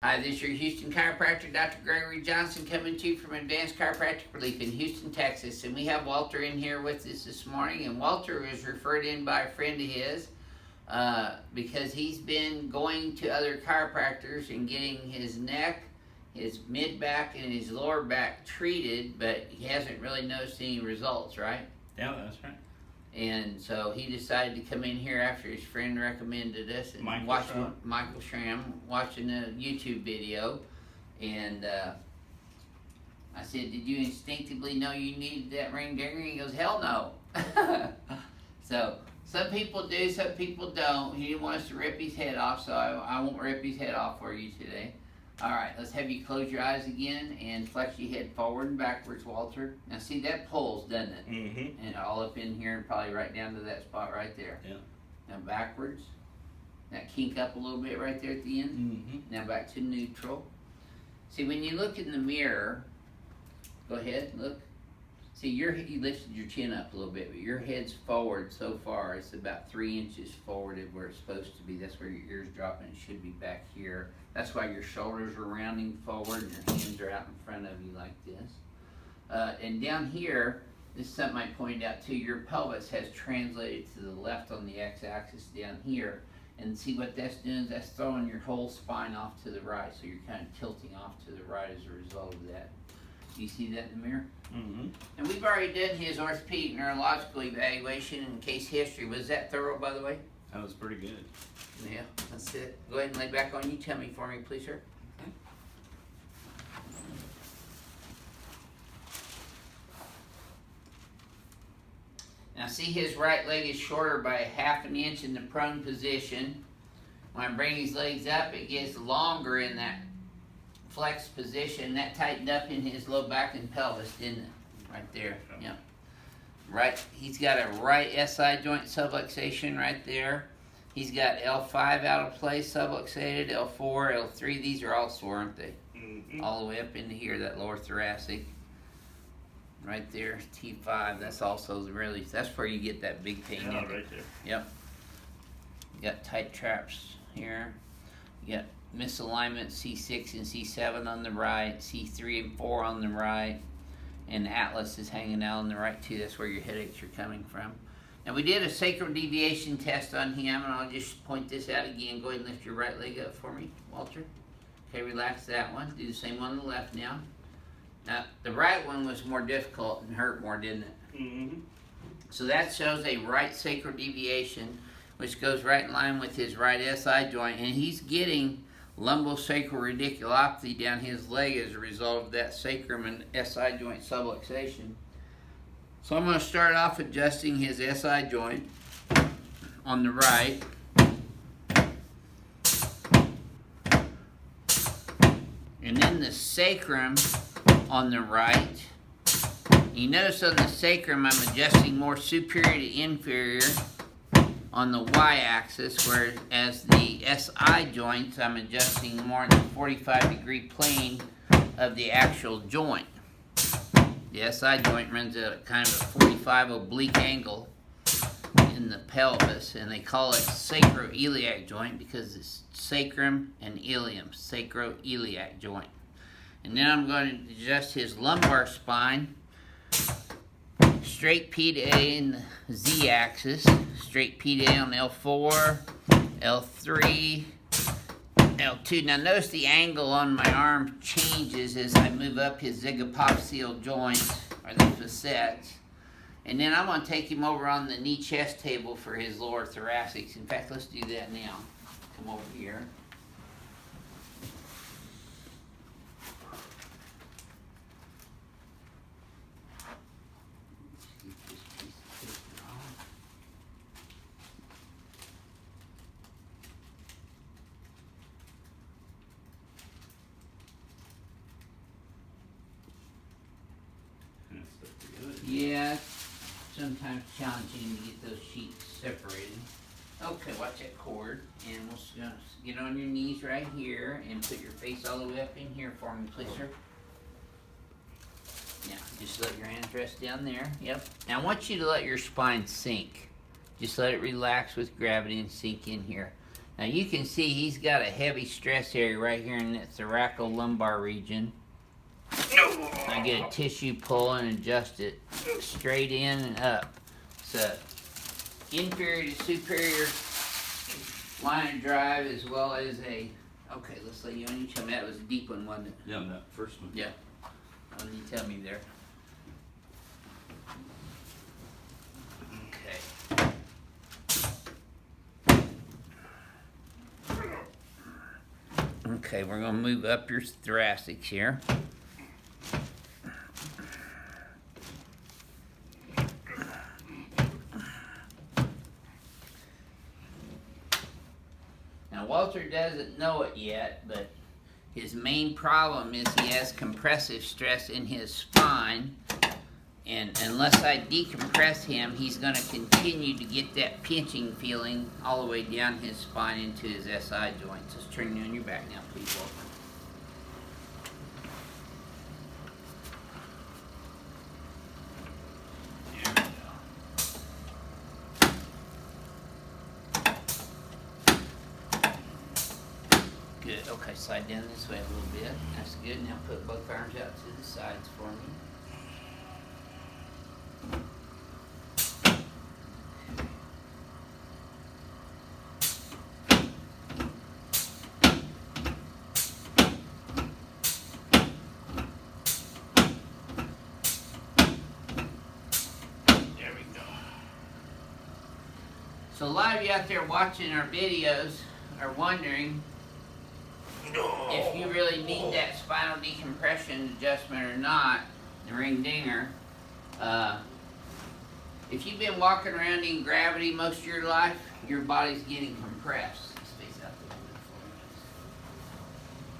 Hi, this is your Houston chiropractor, Dr. Gregory Johnson, coming to you from Advanced Chiropractic Relief in Houston, Texas. And we have Walter in here with us this morning. And Walter was referred in by a friend of his because he's been going to other chiropractors and getting his neck, his mid-back, and his lower back treated, but he hasn't really noticed any results, right? Yeah, that's right. And so he decided to come in here after his friend recommended us and Michael Schramm watching the YouTube video. And I said, "Did you instinctively know you needed that ring dinger?" He goes, "Hell no." So some people do, some people don't. He didn't want us to rip his head off, so I won't rip his head off for you today. All right, let's have you close your eyes again and flex your head forward and backwards, Walter. Now see, that pulls, doesn't it? Mm-hmm. And all up in here and probably right down to that spot right there. Yeah. Now backwards. Now kink up a little bit right there at the end. Mm-hmm. Now back to neutral. See, when you look in the mirror, go ahead, look. See, you lifted your chin up a little bit, but your head's forward so far. It's about 3 inches forward of where it's supposed to be. That's where your ear's dropping. It should be back here. That's why your shoulders are rounding forward and your hands are out in front of you like this. And down here, this is something I pointed out too. Your pelvis has translated to the left on the x-axis down here. And see what that's doing is that's throwing your whole spine off to the right. So you're kind of tilting off to the right as a result of that. Do you see that in the mirror? Mm-hmm. And we've already done his orthopedic neurological evaluation and case history. Was that thorough, by the way? That was pretty good. Yeah, that's it. Go ahead and lay back on your tummy for me, please, sir. Okay. Now see, his right leg is shorter by 1/2 an inch in the prone position. When I bring his legs up, it gets longer in that flex position. That tightened up in his low back and pelvis, didn't it? Right there. Yeah. Right. He's got a right SI joint subluxation right there. He's got L5 out of place, subluxated, L4, L3. These are all sore, aren't they? Mm-hmm. All the way up into here, that lower thoracic. Right there, T5. That's also really, that's where you get that big pain. Yeah, right there. Yep. You got tight traps here. You got misalignment C6 and C7 on the right, C3 and 4 on the right, and Atlas is hanging out on the right too. That's where your headaches are coming from. Now we did a sacral deviation test on him, and I'll just point this out again. Go ahead and lift your right leg up for me, Walter. Okay, relax that one. Do the same on the left now. Now the right one was more difficult and hurt more, didn't it? Mm-hmm. So that shows a right sacral deviation, which goes right in line with his right SI joint, and he's getting lumbosacral radiculopathy down his leg as a result of that sacrum and SI joint subluxation. So I'm going to start off adjusting his SI joint on the right. And then the sacrum on the right. You notice on the sacrum I'm adjusting more superior to inferior on the y-axis, whereas the SI joints I'm adjusting more in the 45-degree plane of the actual joint. The SI joint runs at a kind of a 45 oblique angle in the pelvis, and they call it sacroiliac joint because it's sacrum and ilium, sacroiliac joint. And then I'm going to adjust his lumbar spine, straight P to A in the Z-axis, straight P to A on L4, L3, L2. Now notice the angle on my arm changes as I move up his zygapophyseal joint, or the facets. And then I'm going to take him over on the knee-chest table for his lower thoracics. In fact, let's do that now. Come over here. Yeah, it's sometimes challenging to get those sheets separated. Okay, watch that cord, and we'll just get on your knees right here and put your face all the way up in here for me, please, sir. Now, just let your hands rest down there. Yep. Now, I want you to let your spine sink. Just let it relax with gravity and sink in here. Now you can see he's got a heavy stress area right here in that thoracolumbar region. I get a tissue pull and adjust it straight in and up. So inferior to superior line of drive, as well as a, okay, let's let you on. You tell me that was a deep one, wasn't it? Yeah, on that first one. Yeah. What did you tell me there? Okay. Okay, we're gonna move up your thoracics here. Now Walter doesn't know it yet, but his main problem is he has compressive stress in his spine, and unless I decompress him, he's going to continue to get that pinching feeling all the way down his spine into his SI joints. Just turn you on your back now, please, Walter. Good. Okay, slide down this way a little bit. That's good. Now put both arms out to the sides for me. There we go. So a lot of you out there watching our videos are wondering if you really need that spinal decompression adjustment or not, the ring dinger. If you've been walking around in gravity most of your life, your body's getting compressed. Space out the window for me.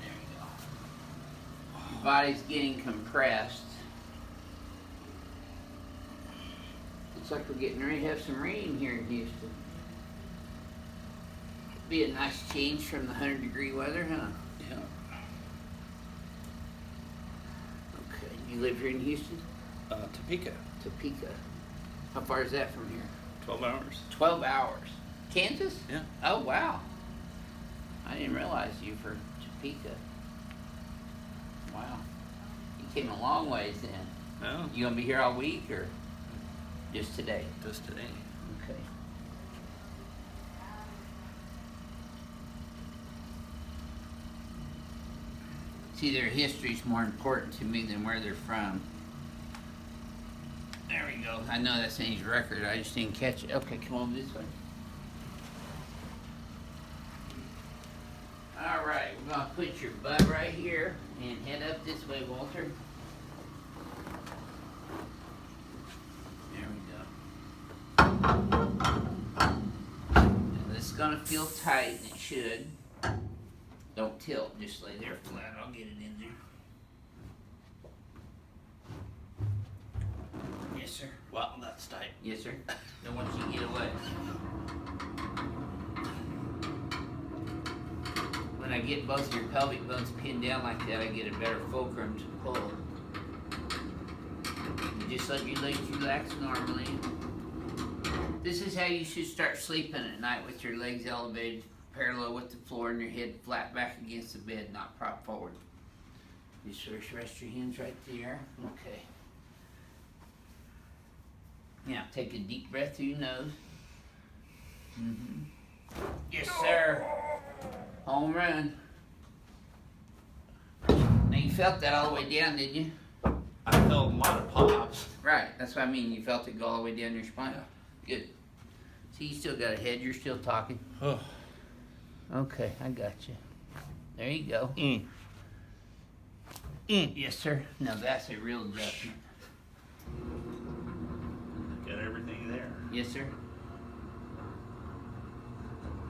There you go. Your body's getting compressed. Looks like we're getting ready to have some rain here in Houston. Be a nice change from the 100-degree weather, huh? Yeah. Okay, you live here in Houston? Topeka. Topeka. How far is that from here? 12 hours. 12 hours. Kansas? Yeah. Oh, wow. I didn't realize you for Topeka. Wow. You came a long ways then. No, You gonna be here all week or just today? just today. Okay. See, their history's more important to me than where they're from. There we go. I know that's Andy's record. I just didn't catch it. Okay, come on this way. All right, we're gonna put your butt right here and head up this way, Walter. There we go. Now, this is gonna feel tight, and it should. Don't tilt, just lay there flat. I'll get it in there. Yes, sir. Wow, that's tight. Yes, sir. Don't want you to get away. When I get both your pelvic bones pinned down like that, I get a better fulcrum to pull. You just let your legs relax normally. This is how you should start sleeping at night, with your legs elevated parallel with the floor and your head flat back against the bed, not propped forward. Just rest your hands right there. Okay. Now take a deep breath through your nose. Yes, sir. Home run. Now you felt that all the way down, didn't you? I felt a lot of pops. Right. That's what I mean. You felt it go all the way down your spine. Good. See, you still got a head. You're still talking. Oh. Okay, I got you. There you go. Yes, sir. Now that's a real adjustment. Got everything there. Yes, sir.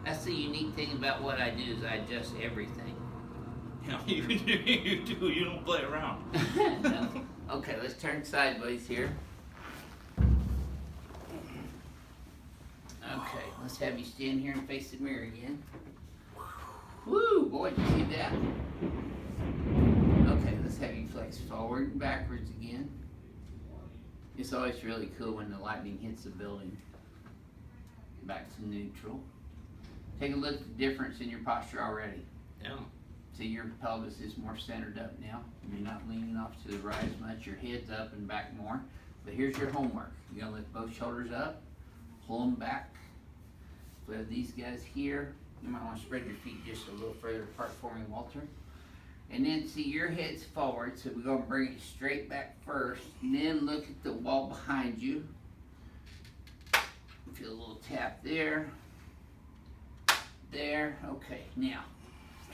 That's the unique thing about what I do, is I adjust everything. Yeah, you do. You don't play around. No. Okay, let's turn sideways here. Okay, let's have you stand here and face the mirror again. Woo, boy, did you see that? Okay, let's have you flex forward and backwards again. It's always really cool when the lightning hits the building. Back to neutral. Take a look at the difference in your posture already. Yeah. See, your pelvis is more centered up now. You're not leaning off to the right as much. Your head's up and back more. But here's your homework. You're gonna lift both shoulders up, pull them back. We have these guys here. You might want to spread your feet just a little further apart for me, Walter. And then see, your head's forward, so we're gonna bring it straight back first. And then look at the wall behind you. Feel a little tap there. There. Okay, now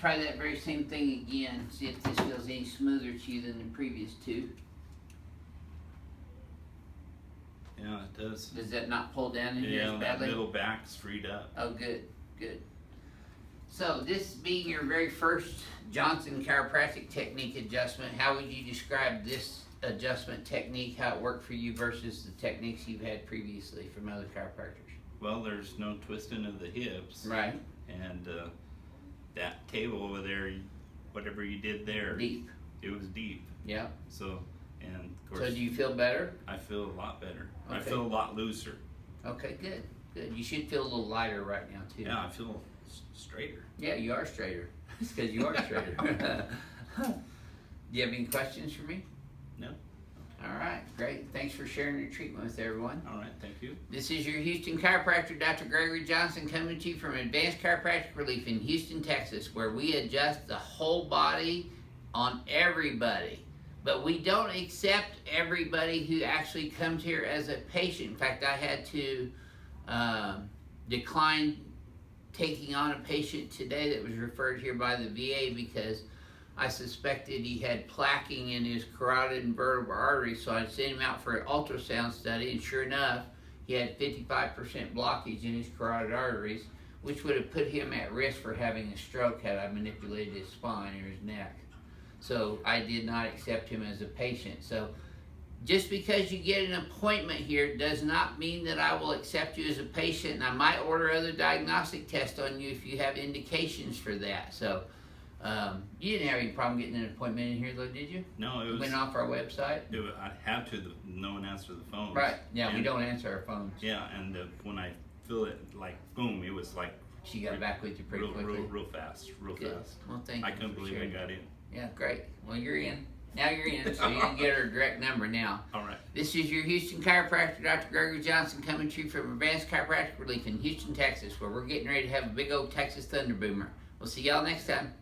try that very same thing again. See if this feels any smoother to you than the previous two. Yeah, it does. Does that not pull down in here Yeah, as that badly? middle back's freed up. Oh, good, good. So this being your very first Johnson chiropractic technique adjustment, how would you describe this adjustment technique, how it worked for you versus the techniques you've had previously from other chiropractors? Well, there's no twisting of the hips. Right. And that table over there, whatever you did there, Deep. it was deep. Yeah. So, and of course, So do you feel better? I feel a lot better. I Okay. feel a lot looser. Okay, good, good. You should feel a little lighter right now too. Yeah, I feel straighter. Yeah, you are straighter. It's because you are straighter. Do you have any questions for me? No. All right, great. Thanks for sharing your treatment with everyone. All right, thank you. This is your Houston chiropractor, Dr. Gregory Johnson, coming to you from Advanced Chiropractic Relief in Houston, Texas, where we adjust the whole body on everybody. But we don't accept everybody who actually comes here as a patient. In fact, I had to decline taking on a patient today that was referred here by the VA because I suspected he had plaquing in his carotid and vertebral artery, so I sent him out for an ultrasound study, and sure enough, he had 55% blockage in his carotid arteries, which would have put him at risk for having a stroke had I manipulated his spine or his neck. So I did not accept him as a patient. So just because you get an appointment here does not mean that I will accept you as a patient, and I might order other diagnostic tests on you if you have indications for that. So you didn't have any problem getting an appointment in here though, did you? No, it You was. went off our website? I had to. No one answered the phone. Right, yeah, we And- don't answer our phones. Yeah, and when I feel it, like boom, it was like She got back with you pretty quickly. real fast, real Good. fast. Well, thank I you couldn't for believe I sharing. got in. Yeah, great. Well, you're in. Now you're in, so you can get her direct number now. All right. This is your Houston chiropractor, Dr. Gregory Johnson, coming to you from Advanced Chiropractic Relief in Houston, Texas, where we're getting ready to have a big old Texas Thunder Boomer. We'll see y'all next time.